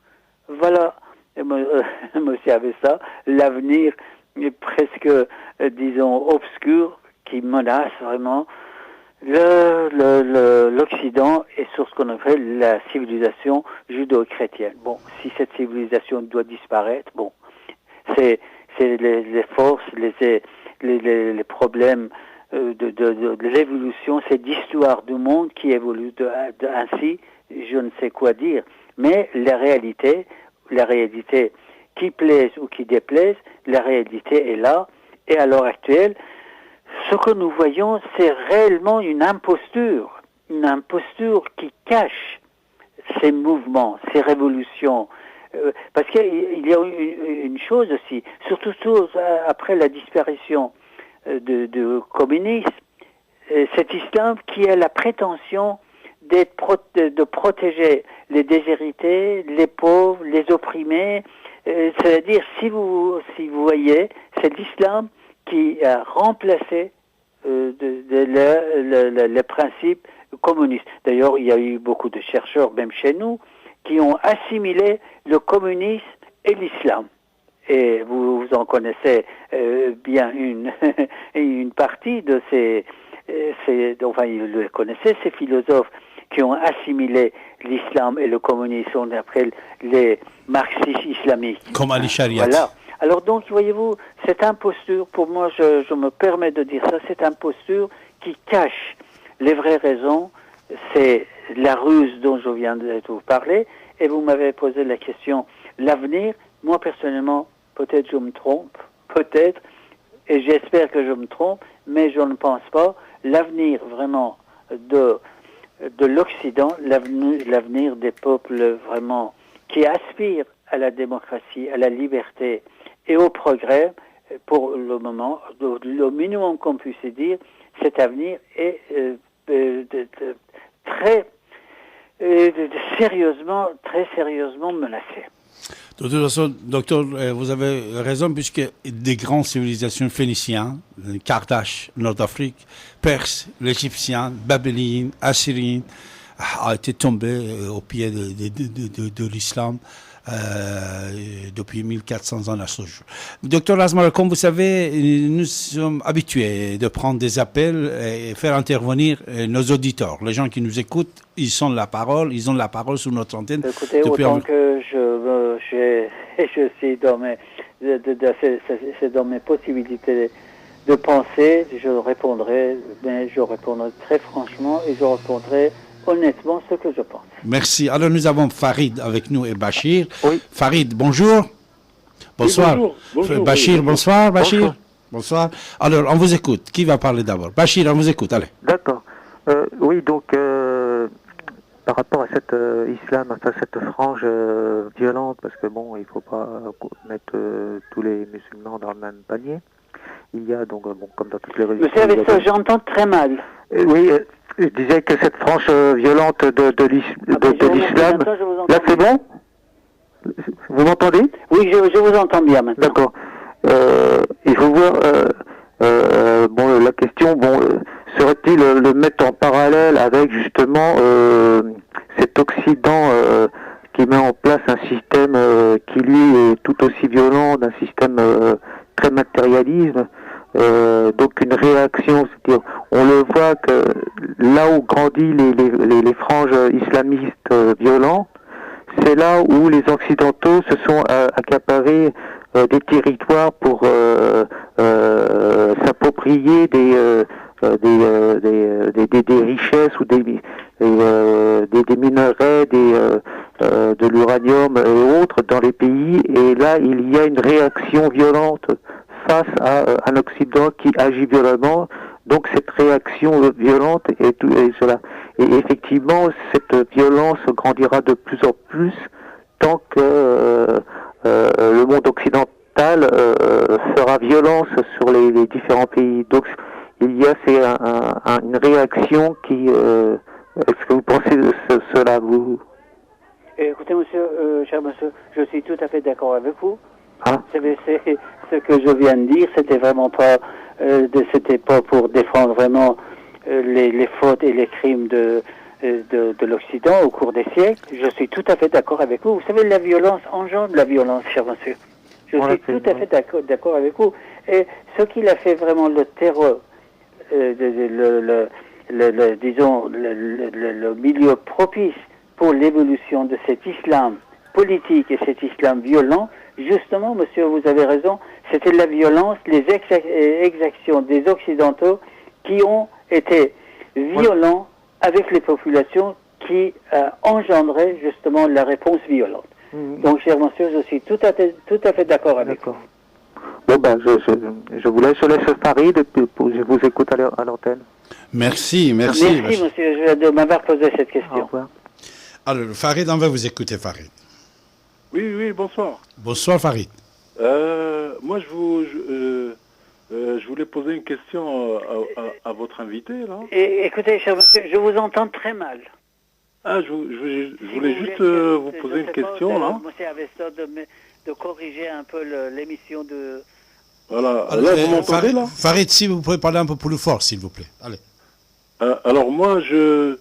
Voilà, monsieur Abessa, l'avenir est presque, disons, obscur, qui menace vraiment l'Occident et sur ce qu'on appelle la civilisation judéo-chrétienne. Bon, si cette civilisation doit disparaître, bon, c'est les forces, les problèmes de l'évolution, c'est l'histoire du monde qui évolue ainsi, je ne sais quoi dire. Mais la réalité qui plaise ou qui déplaise, la réalité est là. Et à l'heure actuelle, ce que nous voyons, c'est réellement une imposture qui cache ces mouvements, ces révolutions. Parce qu'il y a une chose aussi, surtout après la disparition du communisme, cet islam qui a la prétention de protéger les déshérités, les pauvres, les opprimés. C'est-à-dire, si vous voyez, c'est l'islam qui a remplacé les principes communistes. D'ailleurs, il y a eu beaucoup de chercheurs, même chez nous, qui ont assimilé le communisme et l'islam. Et vous en connaissez bien une partie de enfin, vous le connaissez, ces philosophes qui ont assimilé l'islam et le communisme, on appelle les marxistes islamiques. Comme Ali Shariat. Voilà. Alors donc, voyez-vous, cette imposture, pour moi, je me permets de dire ça, cette imposture qui cache les vraies raisons, c'est la ruse dont je viens de vous parler, et vous m'avez posé la question, l'avenir, moi personnellement, peut-être je me trompe, peut-être, et j'espère que je me trompe, mais je ne pense pas, l'avenir vraiment de l'Occident, l'avenir des peuples vraiment qui aspirent à la démocratie, à la liberté et au progrès, pour le moment, le minimum qu'on puisse dire, cet avenir est très sérieusement menacé. De toute façon, docteur, vous avez raison, puisque des grandes civilisations phéniciennes, Carthage, Nord-Afrique, Perse, l'Égyptien, Babylone, Assyrien, a été tombé au pied de l'islam depuis 1400 ans à ce jour. Docteur Asmar, comme vous savez, nous sommes habitués de prendre des appels et faire intervenir nos auditeurs. Les gens qui nous écoutent, ils ont la parole sur notre antenne. Écoutez, autant que je suis dans mes possibilités de penser, je répondrai très franchement et je répondrai honnêtement ce que je pense. Merci. Alors nous avons Farid avec nous et Bachir. Oui. Farid, bonjour. Bonsoir. Oui, bonjour. Bachir, bonsoir. Bachir. Bonsoir. Bonsoir. Alors, on vous écoute. Qui va parler d'abord? Bachir, on vous écoute. Allez. D'accord. Oui, donc par rapport à cet islam, à cette frange violente, parce que bon, il faut pas mettre tous les musulmans dans le même panier. Il y a donc, comme dans toutes les religions... Vous savez ça, j'entends très mal. Oui, je disais que cette frange violente de l'islam... Là, c'est bon? Vous m'entendez? Oui, je vous entends bien maintenant. D'accord. Il faut voir... la question, serait-il le mettre en parallèle avec justement cet Occident qui met en place un système qui lui est tout aussi violent, d'un système très matérialisme, donc une réaction, c'est-à-dire on le voit que là où grandit les franges islamistes violents, c'est là où les Occidentaux se sont accaparés des territoires pour s'approprier des richesses ou des minerais, de l'uranium et autres dans les pays. Et là, il y a une réaction violente face à un Occident qui agit violemment. Donc cette réaction violente et cela. Et effectivement, cette violence grandira de plus en plus tant que le monde occidental fera violence sur les différents pays. Donc il y a une réaction qui... est-ce que vous pensez de cela, vous? Écoutez, monsieur, cher monsieur, je suis tout à fait d'accord avec vous. Ah. C'est ce que je viens de dire, c'était vraiment pas, c'était pas pour défendre vraiment les fautes et les crimes de l'Occident au cours des siècles. Je suis tout à fait d'accord avec vous. Vous savez, la violence engendre la violence, cher monsieur. Je suis tout à fait d'accord avec vous. Et ce qu'il a fait vraiment le terreur, disons, le milieu propice pour l'évolution de cet islam politique et cet islam violent, justement, monsieur, vous avez raison, c'était la violence, les exactions des Occidentaux qui ont été violents avec les populations qui engendraient justement la réponse violente. Donc, cher monsieur, je suis tout à fait d'accord avec vous. Bon, ben, je vous laisse, Farid, et puis je vous écoute à l'antenne. Merci. Merci, monsieur, de m'avoir posé cette question. Au revoir. Alors, Farid, on va vous écouter, Farid. Oui, bonsoir. Bonsoir, Farid. Moi, je voulais poser une question à votre invité, là. Écoutez, cher monsieur, je vous entends très mal. Ah, je voulais juste vous poser une question, là. Monsieur Avesta, de corriger un peu l'émission de... Voilà. Là, vous m'entendez, là? Farid, si vous pouvez parler un peu plus fort, s'il vous plaît. Allez. Alors, moi, je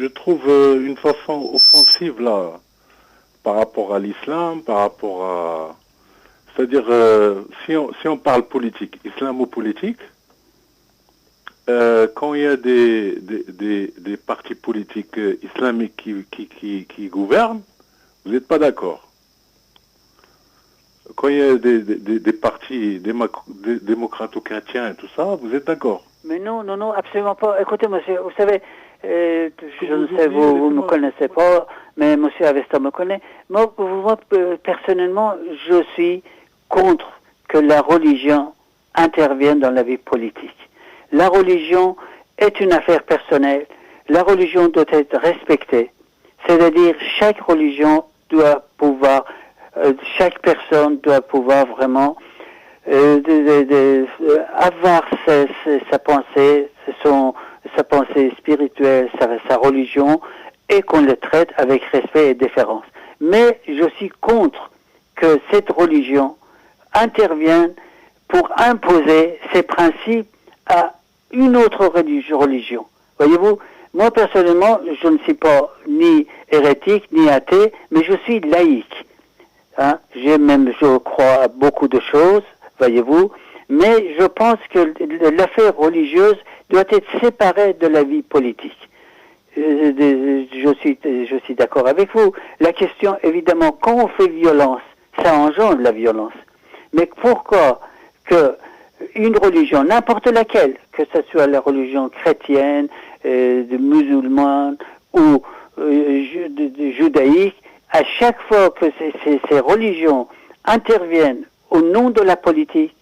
trouve une façon offensive, là, par rapport à l'islam, par rapport à... C'est-à-dire, si on parle politique, islamo-politique, quand il y a des partis politiques islamiques qui gouvernent, vous n'êtes pas d'accord. Quand il y a des partis démocrato-chrétiens et tout ça, vous êtes d'accord. Mais non, absolument pas. Écoutez, monsieur, vous savez, je ne sais, vous me connaissez pas, mais monsieur Avesta me connaît. Moi, personnellement, je suis contre que la religion intervienne dans la vie politique. La religion est une affaire personnelle. La religion doit être respectée. C'est-à-dire, chaque religion doit pouvoir, chaque personne doit pouvoir vraiment avoir sa pensée, sa pensée spirituelle, sa religion, et qu'on le traite avec respect et déférence. Mais je suis contre que cette religion intervienne pour imposer ses principes à une autre religion. Voyez-vous, moi personnellement, je ne suis pas ni hérétique, ni athée, mais je suis laïque. Hein? Je crois à beaucoup de choses, voyez-vous, mais je pense que l'affaire religieuse doit être séparée de la vie politique. Je suis d'accord avec vous. La question, évidemment, quand on fait violence, ça engendre la violence. Mais pourquoi que une religion, n'importe laquelle, que ce soit la religion chrétienne, musulmane ou judaïque, à chaque fois que ces religions interviennent au nom de la politique,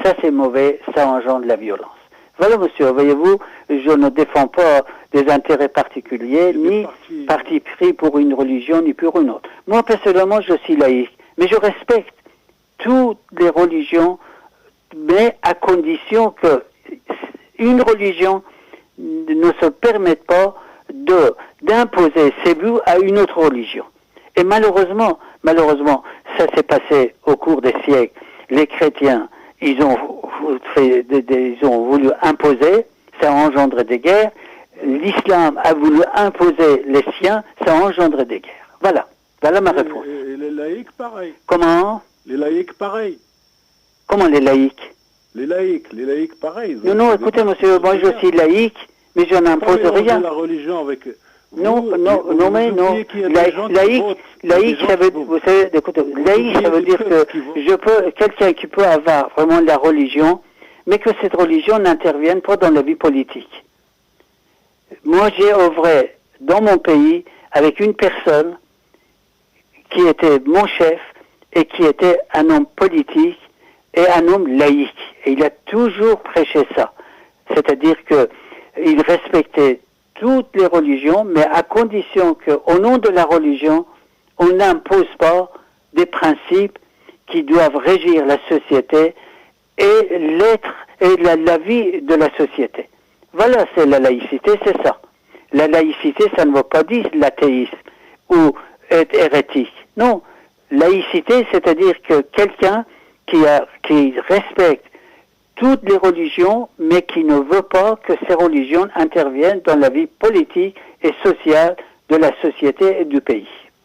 ça c'est mauvais, ça engendre la violence. Voilà, monsieur, voyez-vous, je ne défends pas des intérêts particuliers, ni parti pris pour une religion, ni pour une autre. Moi, personnellement, je suis laïque, mais je respecte toutes les religions, mais à condition que une religion ne se permette pas d'imposer ses vues à une autre religion. Et malheureusement, ça s'est passé au cours des siècles. Les chrétiens, ils ont voulu imposer, ça a engendré des guerres. L'islam a voulu imposer les siens, ça a engendré des guerres. Voilà ma réponse. Et les laïcs, pareil. Comment? Les laïcs, pareil. Comment les laïcs? Les laïcs, pareil. Non, écoutez, monsieur, moi je suis laïque, mais je n'impose rien. La religion avec... Non. Laïque, ça veut, vous savez, écoutez, laïque, ça veut dire que quelqu'un qui peut avoir vraiment la religion, mais que cette religion n'intervienne pas dans la vie politique. Moi, j'ai œuvré dans mon pays avec une personne qui était mon chef et qui était un homme politique et un homme laïque. Et il a toujours prêché ça. C'est-à-dire que il respectait toutes les religions, mais à condition qu'au nom de la religion, on n'impose pas des principes qui doivent régir la société et l'être et la vie de la société. Voilà, c'est la laïcité, c'est ça. La laïcité, ça ne veut pas dire l'athéisme ou être hérétique. Non, laïcité, c'est-à-dire que quelqu'un qui respecte toutes les religions, mais qui ne veut pas que ces religions interviennent dans la vie politique et sociale de la société et du pays.